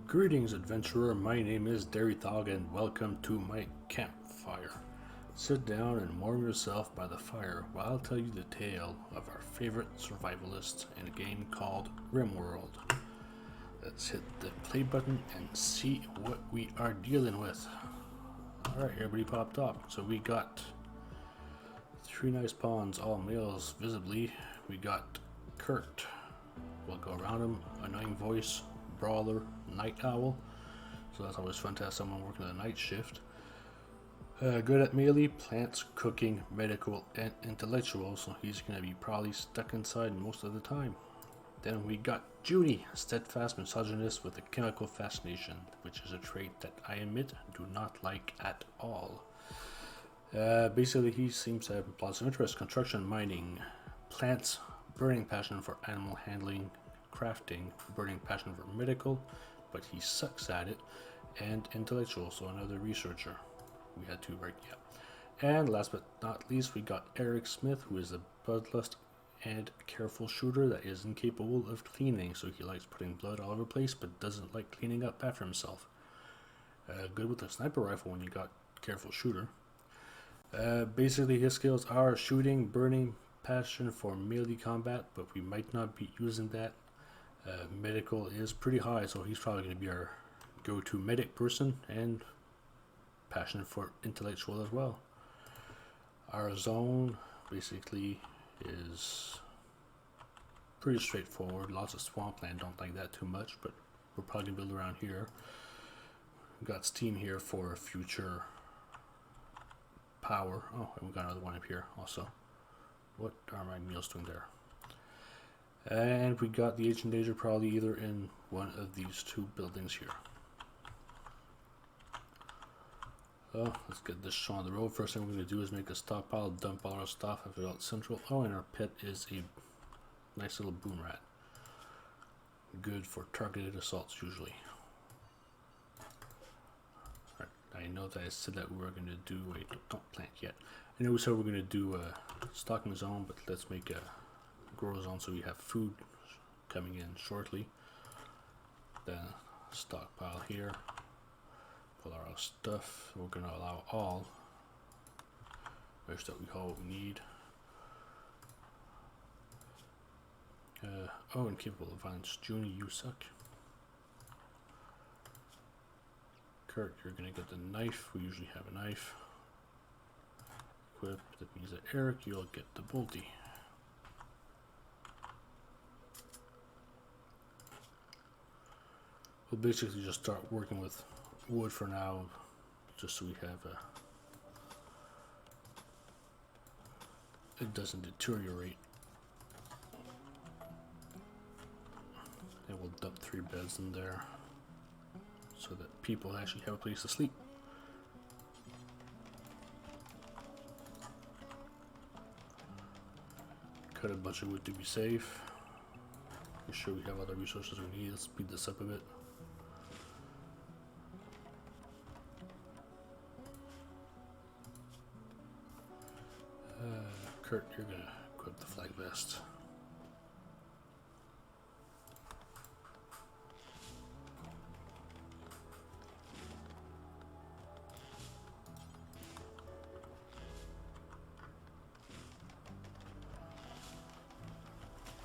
Greetings, adventurer. My name is Derythog, and welcome to my campfire. Sit down and warm yourself by the fire while I'll tell you the tale of our favorite survivalists in a game called Rimworld. Let's hit the play button and see what we are dealing with. Alright, everybody popped up. So we got three nice pawns, all males visibly. We got Kurt. We'll go around him. Annoying voice, brawler, night owl. So that's always fun to have someone working the night shift. Good at melee, plants, cooking, medical, and intellectual. So he's going to be probably stuck inside most of the time. Then we got Judy, steadfast misogynist with a chemical fascination, which is a trait that I admit do not like at all. Basically, he seems to have lots of interest: construction, mining, plants, burning passion for animal handling, crafting, burning passion for medical, but he sucks at it, and intellectual, so another researcher. We had two, right? Yeah. And last but not least, we got Eric Smith, who is a bloodlust and careful shooter that is incapable of cleaning, so he likes putting blood all over the place, but doesn't like cleaning up after himself. Good with a sniper rifle when you got careful shooter. Basically, his skills are shooting, burning, passion for melee combat, but we might not be using that. Medical is pretty high, so he's probably going to be our go-to medic person, and passion for intellectual as well. Our zone basically is pretty straightforward. Lots of swampland, don't like that too much, but we're probably going to build around here. We've got steam here for future power. Oh, and we got another one up here also. What are my meals doing there? And we got the ancient danger probably either in one of these two buildings here. So let's get this show on the road. First thing we're going to do is make a stockpile, dump all our stuff after out central. Oh, and our pet is a nice little boom rat. Good for targeted assaults usually. I know that I said that we were going to do, wait, don't plant yet. I know we said we're going to do a stocking zone, but let's make a grow zone so we have food coming in shortly. Then stockpile here. Pull our stuff. We're going to allow all. Make sure that we have what we need. Oh, incapable of violence. Junie, you suck. Kurt, you're going to get the knife. We usually have a knife. Equip. That means that Eric, you'll get the bolty. We'll basically just start working with wood for now, just so we have it doesn't deteriorate. And we'll dump 3 beds in there so that people actually have a place to sleep. Cut a bunch of wood to be safe. Make sure we have all the resources we need. Let's speed this up a bit. Kurt, you're going to equip the flag vest.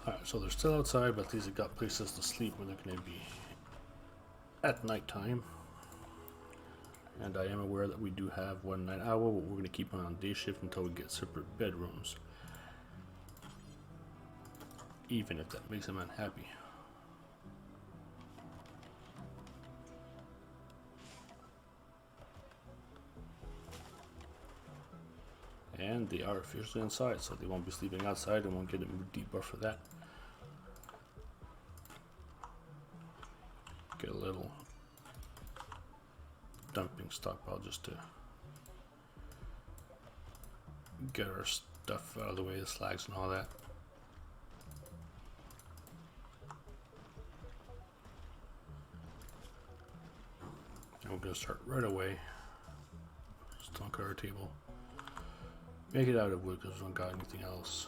Alright, so they're still outside, but at least they've got places to sleep when they're going to be at nighttime. And I am aware that we do have one night owl, but we're going to keep on day shift until we get separate bedrooms. Even if that makes him unhappy. And they are officially inside, so they won't be sleeping outside and won't get a mood debuff for that. Get a little dumping stockpile just to get our stuff out of the way, the slags and all that. And we're going to start right away. Stone cutter table. Make it out of wood because we don't got anything else.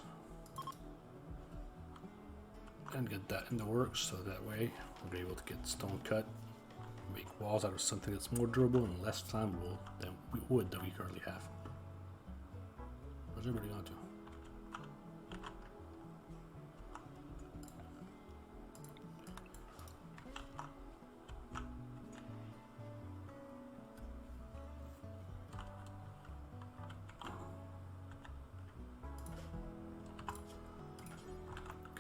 And get that in the works so that way we'll be able to get stone cut walls out of something that's more durable and less flammable than wood that we currently have. Where's everybody gone to?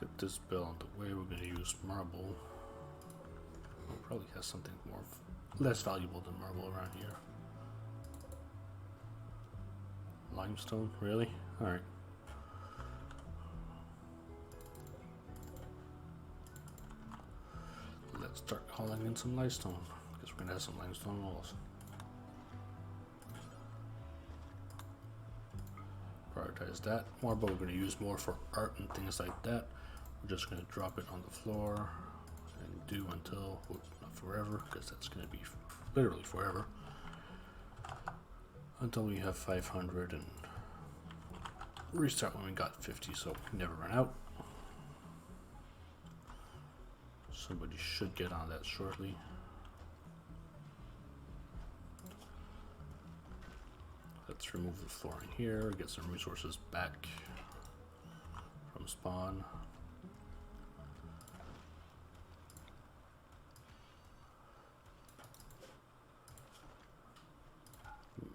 Get this bell on the way. We're going to use marble. We'll probably have something more less valuable than marble around here. Limestone, really? All right. Let's start hauling in some limestone because we're going to have some limestone walls. Prioritize that. Marble we're going to use more for art and things like that. We're just going to drop it on the floor and do until, well, not forever, because that's going to be literally forever, until we have 500 and restart when we got 50, so we never run out. Somebody should get on that shortly. Let's remove the flooring here, get some resources back from spawn.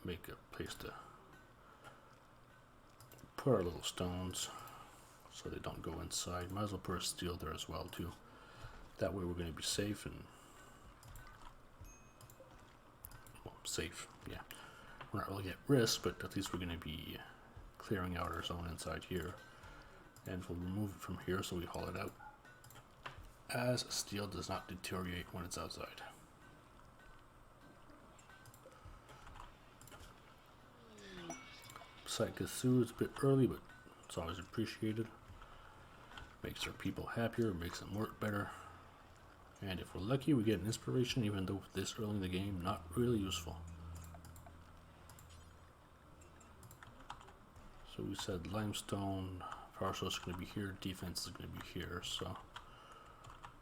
Make a place to put our little stones so they don't go inside. Might as well put a steel there as well too. That way we're going to be safe and, well, safe, yeah. We're not really at risk, but at least we're going to be clearing out our zone inside here. And we'll remove it from here so we haul it out, as steel does not deteriorate when it's outside. Site gets through, it's a bit early, but it's always appreciated. Makes our people happier, makes them work better. And if we're lucky, we get an inspiration, even though this early in the game, not really useful. So we said limestone, power source is going to be here, defense is going to be here, so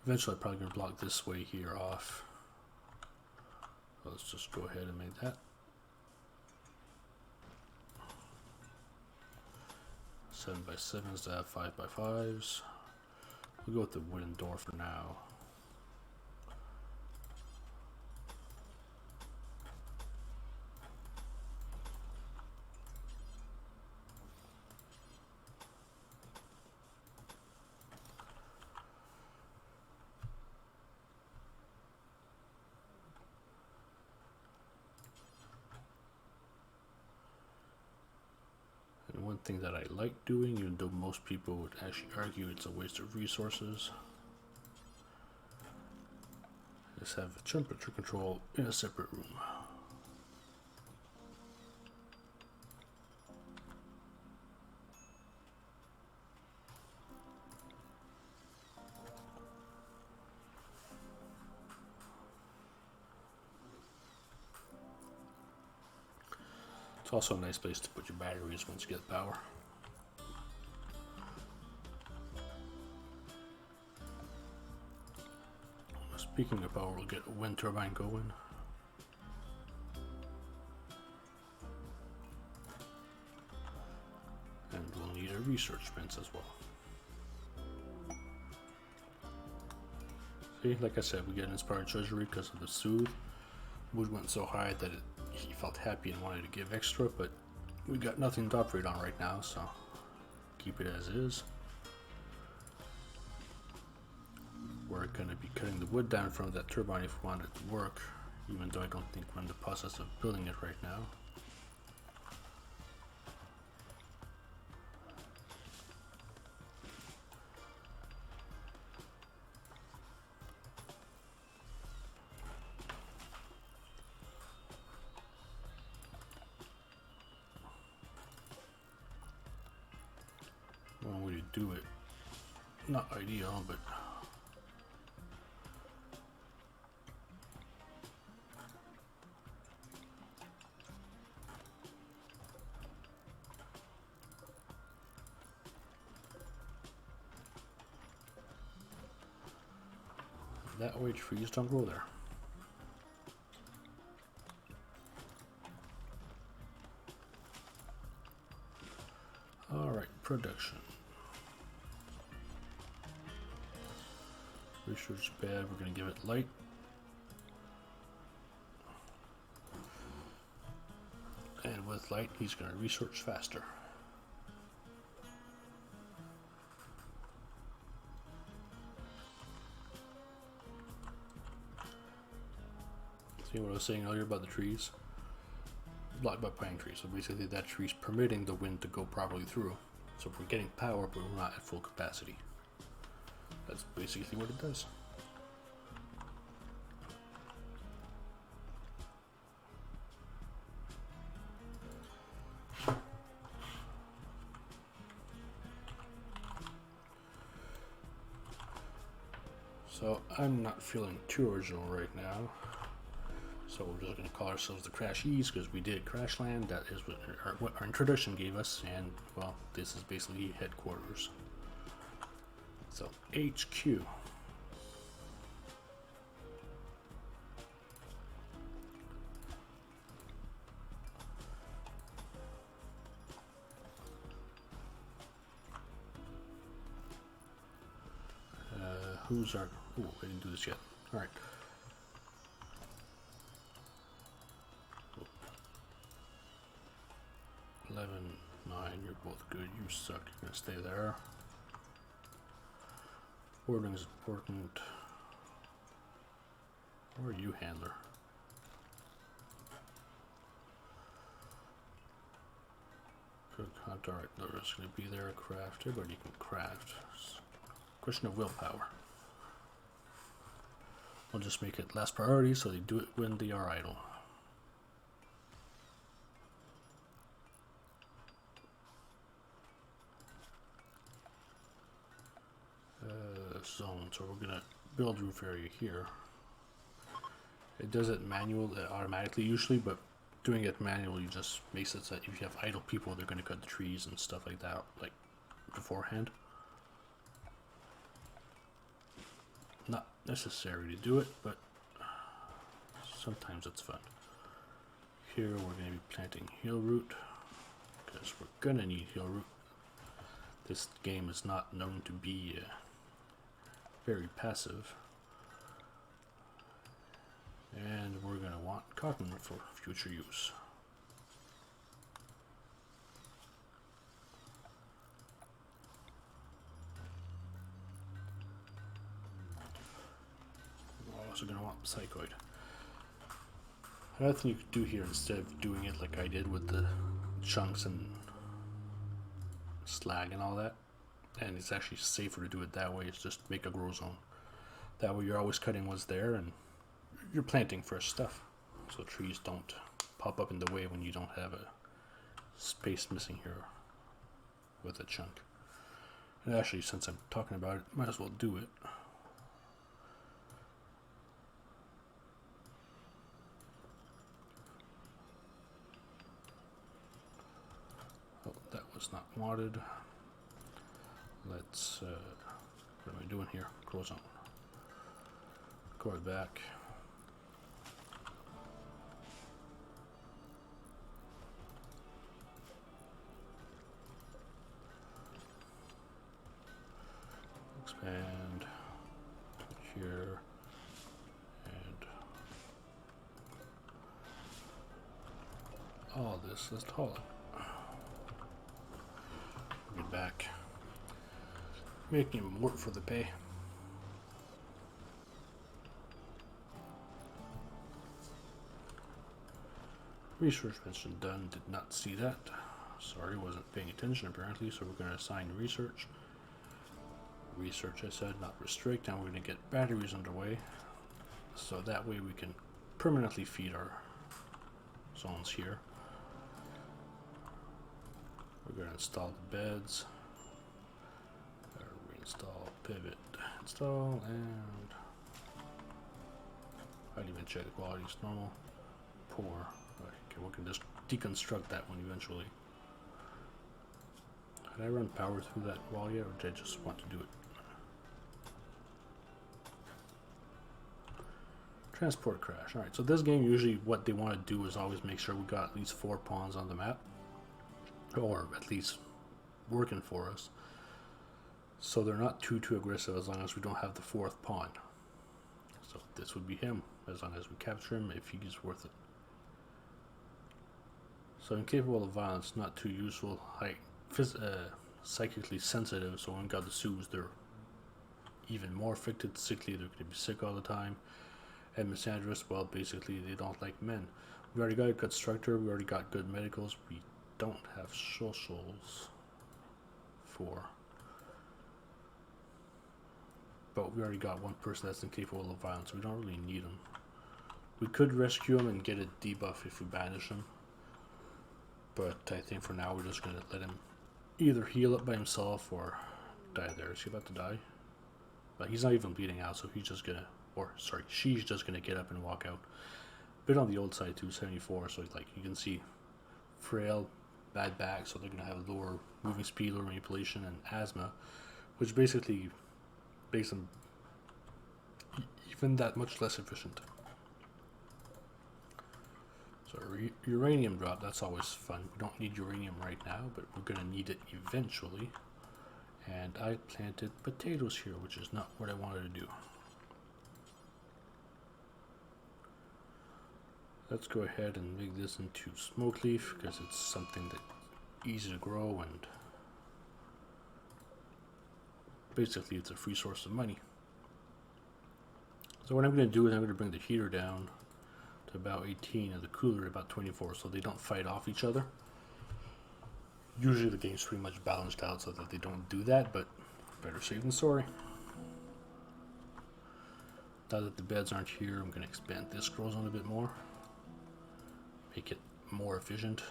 eventually I'm probably going to block this way here off. So let's just go ahead and make that. 7x7s to have 5x5s. We'll go with the wooden door for now. And one thing that I like doing, even though most people would actually argue it's a waste of resources, is have a temperature control in a separate room. It's also a nice place to put your batteries once you get power. Speaking of power, we'll get a wind turbine going. And we'll need a research fence as well. See, like I said, we get an inspired treasury because of the soothe. Mood went so high that he felt happy and wanted to give extra, but we got nothing to operate on right now, so keep it as is. We're going to be cutting the wood down in front of that turbine if we want it to work, even though I don't think we're in the process of building it right now. One way to do it, not ideal, but that way trees don't grow there. Alright, production. Research bad, we're going to give it light. And with light, he's going to research faster. See what I was saying earlier about the trees? Blocked by pine trees. So basically that tree's permitting the wind to go properly through. So we're getting power, but we're not at full capacity. That's basically what it does. So I'm not feeling too original right now. So we're just going to call ourselves the Crashies because we did Crash Land. That is what our introduction gave us, and well, this is basically headquarters. So HQ. Who's our? Oh, I didn't do this yet. All right. 11, 9, you're both good. You suck. You're gonna stay there. Boarding is important. Where are you, handler? Cook, hunt. Alright, there's gonna be there. Craft. Everybody can craft. Question of willpower. We'll just make it last priority so they do it when they are idle. Zone, so we're gonna build roof area here. It does it automatically usually, but doing it manually just makes it so that if you have idle people, they're gonna cut the trees and stuff like that, like beforehand. Not necessary to do it, but sometimes it's fun. Here we're gonna be planting heal root because we're gonna need heal root. This game is not known to be very passive, and we're going to want cotton for future use. We're also going to want psychoid. Another thing you could do here, instead of doing it like I did with the chunks and slag and all that, and it's actually safer to do it that way, is just make a grow zone. That way you're always cutting what's there and you're planting fresh stuff, so trees don't pop up in the way when you don't have a space missing here with a chunk. And actually, since I'm talking about it, might as well do it. Oh, that was not wanted. Let's, what am I doing here? Grow zone. Go back. Expand here and all this. Let's haul it. Get back. Making him work for the pay. Research mission done. Did not see that. Sorry, wasn't paying attention apparently. So we're going to assign research. Research, I said, not restrict. And we're going to get batteries underway. So that way we can permanently feed our zones here. We're going to install the beds. Reinstall, pivot, install, and I didn't even check the quality. It's normal, poor. Okay, we can just deconstruct that one eventually. Did I run power through that wall yet, or did I just want to do it? Transport crash. Alright, so this game, usually what they want to do is always make sure we got at least 4 pawns on the map. Or at least working for us. So they're not too aggressive as long as we don't have the fourth pawn. So this would be him, as long as we capture him, if he's worth it. So incapable of violence, not too useful, psychically sensitive, so when got the Sioux, they're even more affected, sickly, they're going to be sick all the time. And misandrous, well, basically they don't like men. We already got a constructor, we already got good medicals, we don't have socials for. But we already got one person that's incapable of violence, so we don't really need him. We could rescue him and get a debuff if we banish him. But I think for now we're just going to let him either heal up by himself or die there. Is he about to die? But he's not even bleeding out, so he's just going to, or sorry, she's just going to get up and walk out. Bit on the old side too, 74, so like you can see frail, bad back, so they're going to have lower moving speed, lower manipulation, and asthma, which basically makes them even that much less efficient. So uranium drop, that's always fun. We don't need uranium right now, but we're going to need it eventually. And I planted potatoes here, which is not what I wanted to do. Let's go ahead and make this into smoke leaf, because it's something that's easy to grow, and basically it's a free source of money. So what I'm going to do is I'm going to bring the heater down to about 18 and the cooler about 24, so they don't fight off each other. Usually the game's pretty much balanced out so that they don't do that, but better safe than sorry. Now that the beds aren't here, I'm going to expand this scroll zone a bit more, make it more efficient.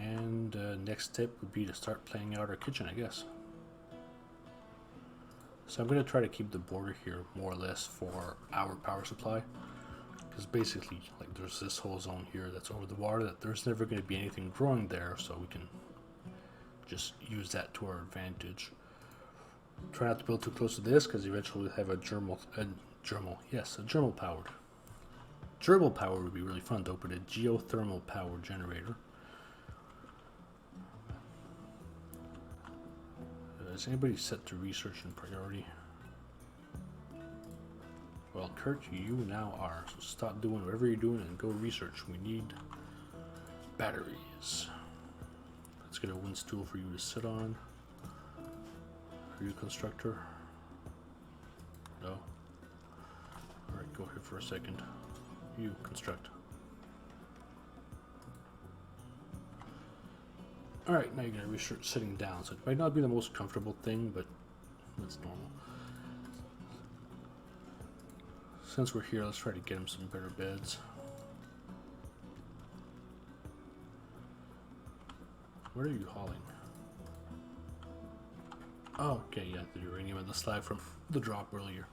And next step would be to start planning out our kitchen, I guess. So I'm going to try to keep the border here more or less for our power supply, because basically like there's this whole zone here that's over the water that there's never going to be anything growing there, so we can just use that to our advantage. Try not to build too close to this, because eventually we'll have a germal powered. Gerbil power would be really fun to open a geothermal power generator. Is anybody set to research and priority? Well, Kurt, you now are. So stop doing whatever you're doing and go research. We need batteries. Let's get a wind stool for you to sit on. Are you a constructor? No? Alright, go here for a second. You construct. Alright, now you're going to research sitting down, so it might not be the most comfortable thing, but that's normal. Since we're here, let's try to get him some better beds. Where are you hauling? Oh, okay, yeah, the uranium and the slag from the drop earlier.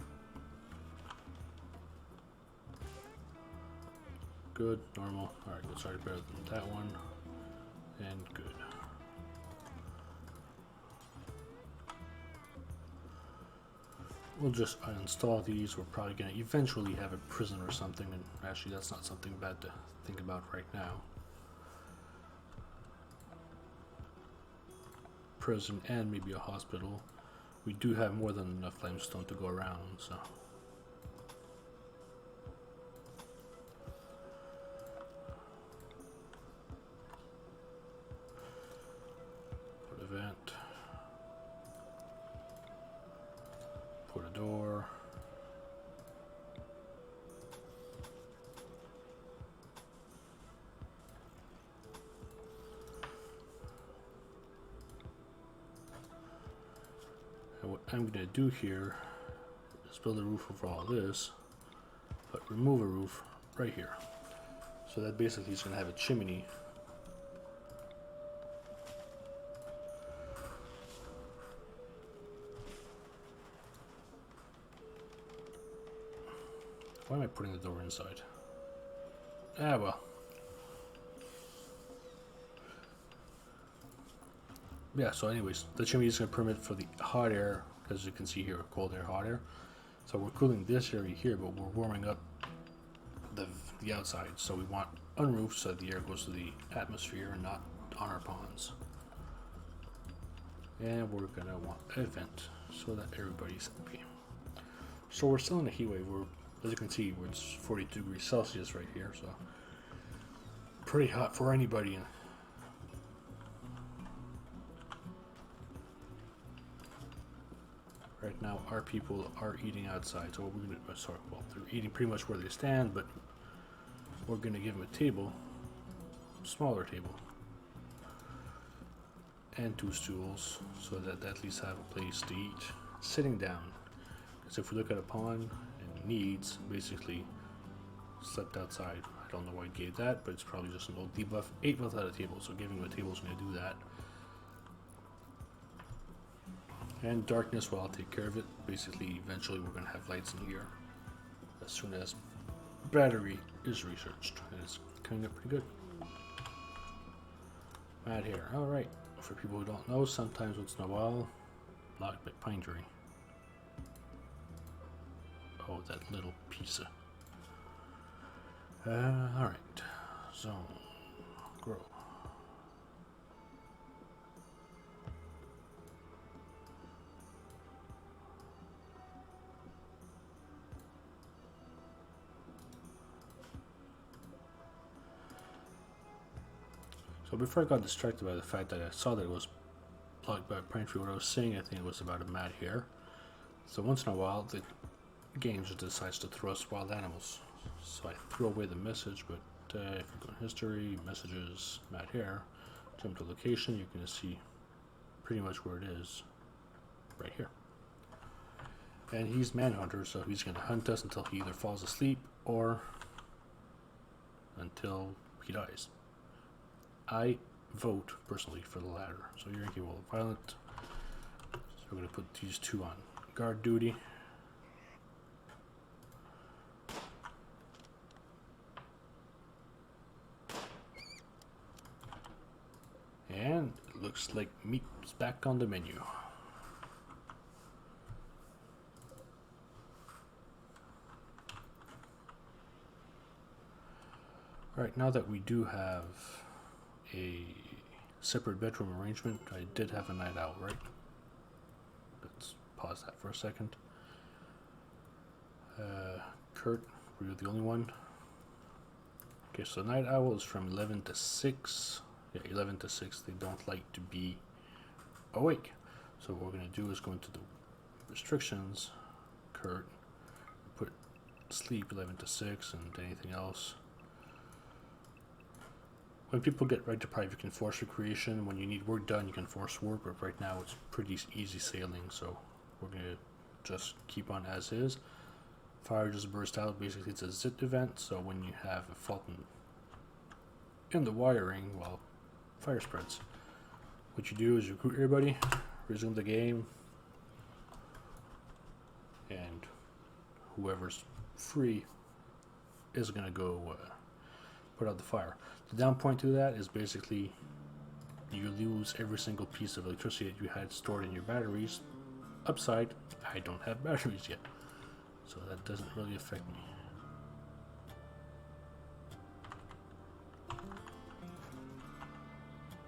Good, normal. Alright, let's try better than that one. And good. We'll just uninstall these. We're probably going to eventually have a prison or something, and actually that's not something bad to think about right now. Prison and maybe a hospital. We do have more than enough limestone to go around, so. Put a vent. Put a door. And what I'm going to do here is build a roof over all this, but remove a roof right here. So that basically is going to have a chimney. Why am I putting the door inside? Ah, well. Yeah, so anyways, the chimney is going to permit for the hot air, as you can see here, cold air, hot air. So we're cooling this area here, but we're warming up the outside. So we want unroofed so the air goes to the atmosphere and not on our ponds. And we're gonna want a vent so that everybody's happy. So we're still in a heat wave. As you can see, it's 42 degrees Celsius right here, so pretty hot for anybody. Right now, our people are eating outside, so we're gonna. Sorry, well, they're eating pretty much where they stand, but we're gonna give them a table, smaller table, and 2 stools, so that they at least have a place to eat sitting down. Because if we look at a pond and needs, basically slept outside. I don't know why I gave that, but it's probably just an old debuff. 8 without a table, so giving them a table is going to do that. And darkness, well, I'll take care of it. Basically, eventually we're going to have lights in here as soon as battery is researched, and it's coming up pretty good. Right here. Alright, for people who don't know, sometimes once in a while, lockbit pine tree. Oh, that little piece of... alright, so, grow. So before I got distracted by the fact that I saw that it was blocked by a pine tree, what I was saying, I think it was about a mat here. So once in a while, the game just decides to throw us wild animals. So I threw away the message, but if you go in history, messages, mat here, jump to location, you can see pretty much where it is, right here. And he's Manhunter, so he's going to hunt us until he either falls asleep or until he dies. I vote, personally, for the latter. So you're incapable of violent. So we're going to put these 2 on guard duty. And it looks like meat's back on the menu. Alright, now that we do have a separate bedroom arrangement, I did have a night owl, right? Let's pause that for a second. Kurt, were you the only one? Okay, so night owl is from 11 to 6. Yeah, 11 to 6. They don't like to be awake. So what we're going to do is go into the restrictions, Kurt, put sleep 11 to 6 and anything else. When people get right deprived, you can force recreation. When you need work done, you can force work, but right now it's pretty easy sailing, so we're going to just keep on as is. Fire just burst out. Basically, it's a zit event, so when you have a fault in the wiring, well, fire spreads. What you do is you recruit everybody, resume the game, and whoever's free is going to go put out the fire. The down point to that is basically you lose every single piece of electricity that you had stored in your batteries. Upside, I don't have batteries yet, so that doesn't really affect me.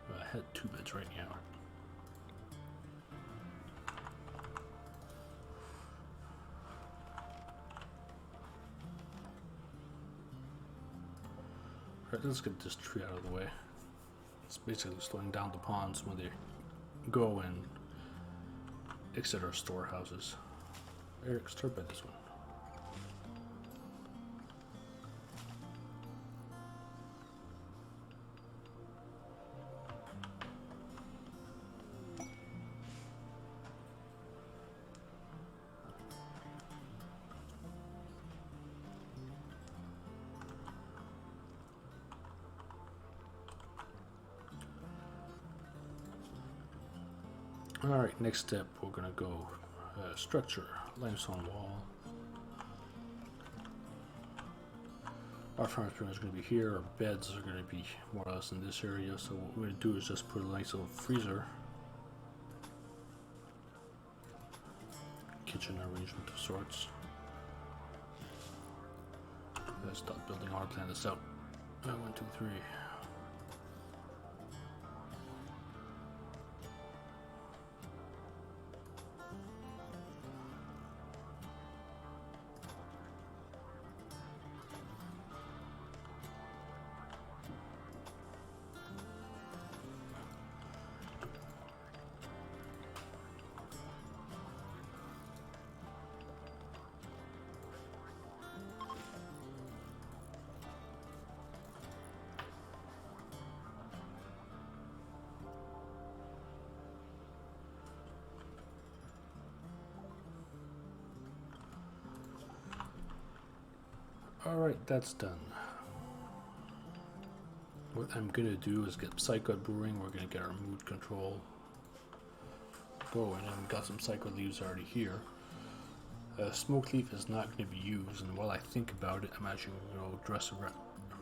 I had 2 beds right now. Alright, let's get this tree out of the way. It's basically slowing down the ponds when they go and exit our storehouses. Eric, start by this one. Alright, next step, we're gonna go structure, limestone wall. Our farm is going to be here, our beds are going to be more or less in this area, so what we're going to do is just put a nice little freezer, kitchen arrangement of sorts. Let's stop building our plan this out. 1, 2, 3. Alright, that's done. What I'm gonna do is get Psycho brewing. We're gonna get our mood control going, and we've got some Psycho leaves already here. Smoke leaf is not going to be used, and while I think about it, I'm actually going to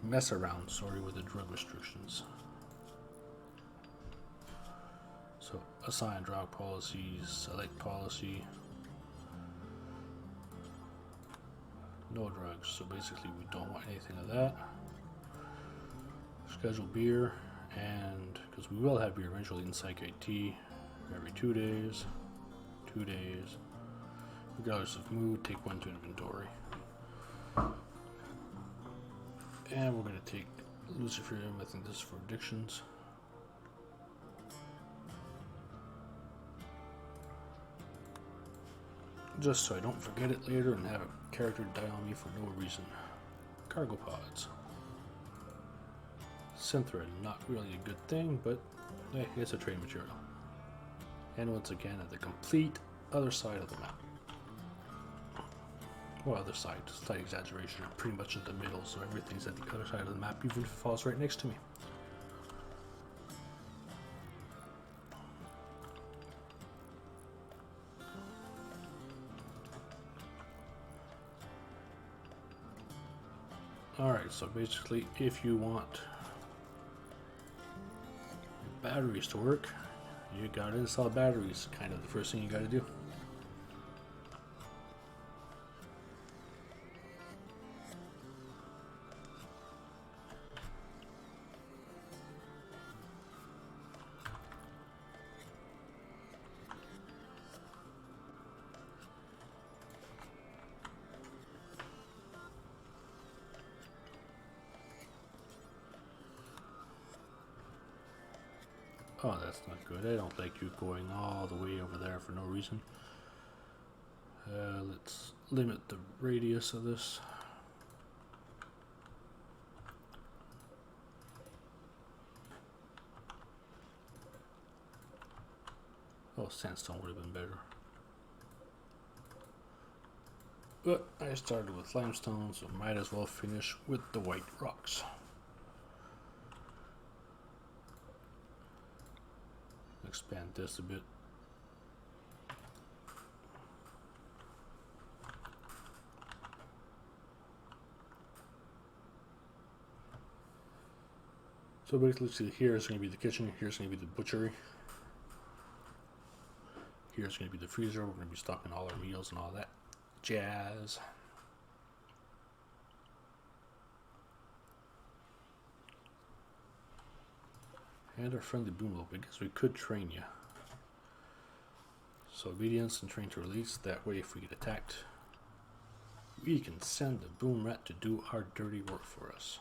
mess around with the drug restrictions. So, assign drug policies, select policy, no drugs. So basically, we don't want anything of that. Schedule beer, and because we will have beer eventually in Psych IT every 2 days, 2 days. Regardless of mood, take 1 to inventory. And we're going to take Luciferium. I think this is for addictions. Just so I don't forget it later and have a character die on me for no reason. Cargo pods. Synthread, not really a good thing, but hey, it's a trade material. And once again, at the complete other side of the map. Well, other side, slight exaggeration, pretty much in the middle, so everything's at the other side of the map, even if it falls right next to me. Alright, so basically, if you want batteries to work, you gotta install batteries, kind of the first thing you gotta do. Oh, that's not good. I don't like you going all the way over there for no reason. Let's limit the radius of this. Oh, sandstone would have been better. But I started with limestone, so might as well finish with the white rocks. Expand this a bit. So basically here is going to be the kitchen, here's going to be the butchery. Here's going to be the freezer, we're going to be stocking all our meals and all that jazz. And our friendly boomlope, because we could train you. So obedience and train to release, that way if we get attacked, we can send the boom rat to do our dirty work for us.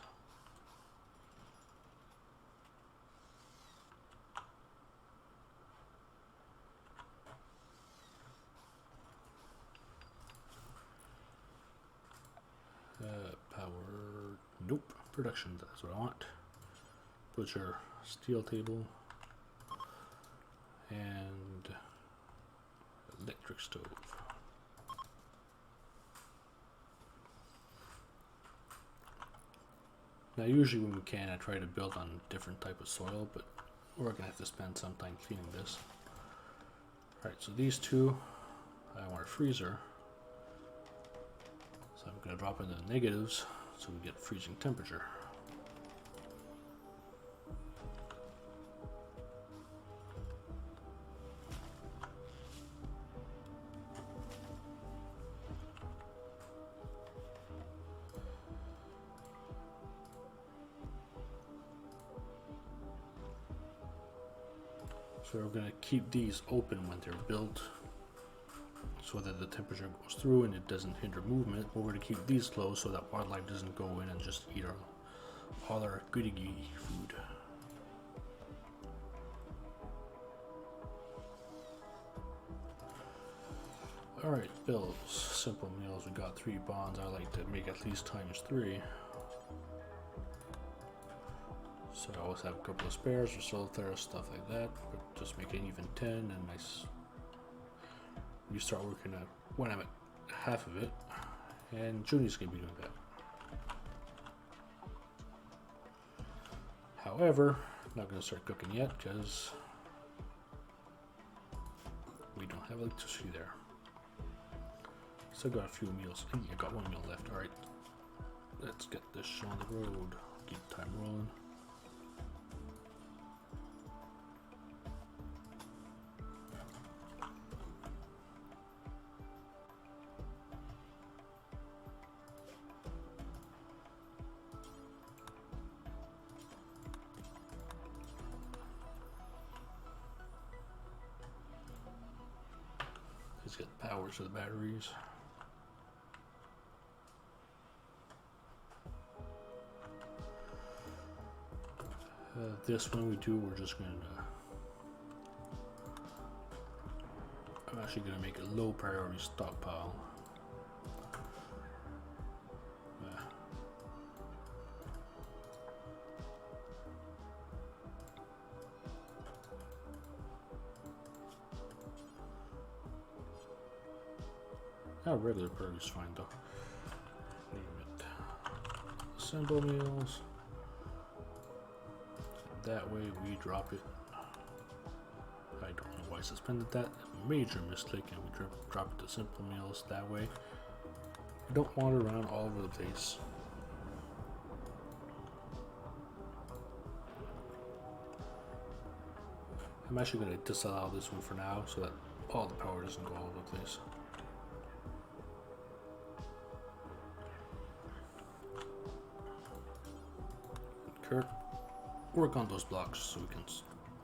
Power, nope, production, that's what I want. Butcher, steel table, and electric stove. Now usually when we can, I try to build on different type of soil, but we're gonna have to spend some time cleaning this. Alright, so these two, I want a freezer. So I'm gonna drop in the negatives so we get freezing temperature. So we're going to keep these open when they're built so that the temperature goes through and it doesn't hinder movement. But we're going to keep these closed so that wildlife doesn't go in and just eat all our goody food. Alright, bills. Simple meals. We got 3 bonds. I like to make at least ×3. So I always have a couple of spares for Storyteller, stuff like that. But just make it even 10 and nice. You start working at when I'm at half of it. And Junie's going to be doing that. However, I'm not going to start cooking yet because we don't have electricity there. Still got a few meals. I got 1 meal left. Alright. Let's get this show on the road. Keep time rolling. Let's get power to the batteries. This one we do, we're just going to... I'm actually going to make a low priority stockpile. Regular burger is fine though. Name it. Simple meals. That way we drop it. I don't know why I suspended that. Major mistake, and we drop it to simple meals that way. We don't wander around all over the place. I'm actually going to disallow this one for now so that all the power doesn't go all over the place. Kurt, work on those blocks so we can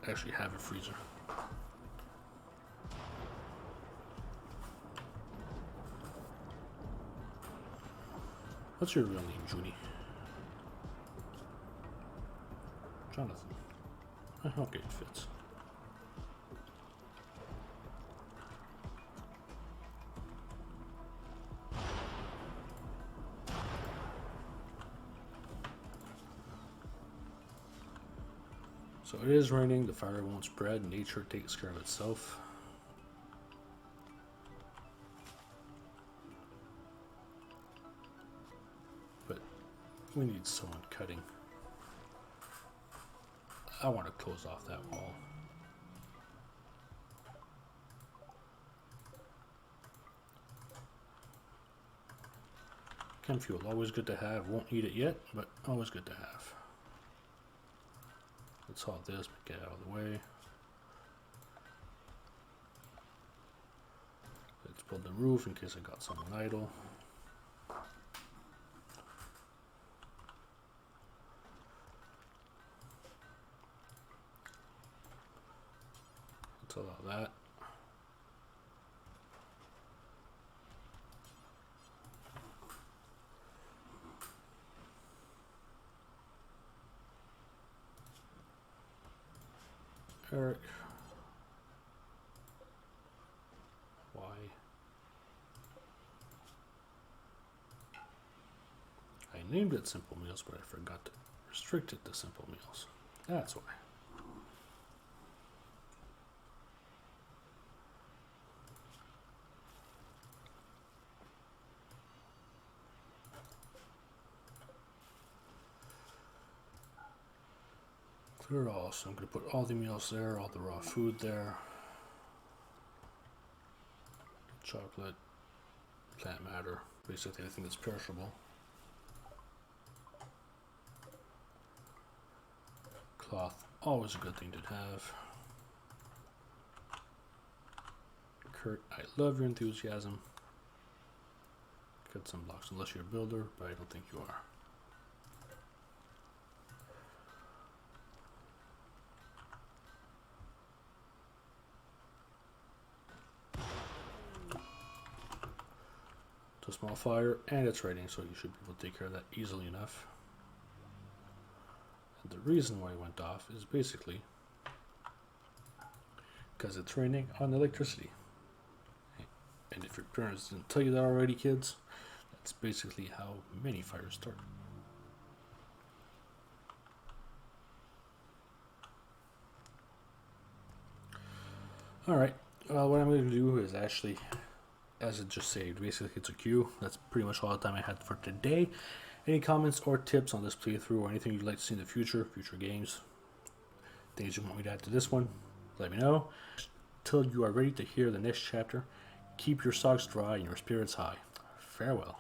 actually have a freezer. What's your real name, Junie? Jonathan. Okay, it fits. So it is raining, the fire won't spread, nature takes care of itself. But we need someone cutting. I want to close off that wall. Chem fuel, always good to have. Won't need it yet, but always good to have. Let's halt this, get out of the way. Let's build the roof in case I got someone idle. Let's allow that. Eric. Why? I named it Simple Meals, but I forgot to restrict it to Simple Meals. That's why. Clear all, so I'm going to put all the meals there, all the raw food there. Chocolate, plant matter, basically anything that's perishable. Cloth, always a good thing to have. Kurt, I love your enthusiasm. Cut some blocks, unless you're a builder, but I don't think you are. to a small fire, and it's raining, so you should be able to take care of that easily enough. And the reason why it went off is basically because it's raining on electricity. And if your parents didn't tell you that already, kids, that's basically how many fires start. Alright, well, what I'm going to do is actually, as it just saved, basically it's a queue. That's pretty much all the time I had for today. Any comments or tips on this playthrough, or anything you'd like to see in the future games, things you want me to add to this one, let me know. Till you are ready to hear the next chapter, keep your socks dry and your spirits high. Farewell.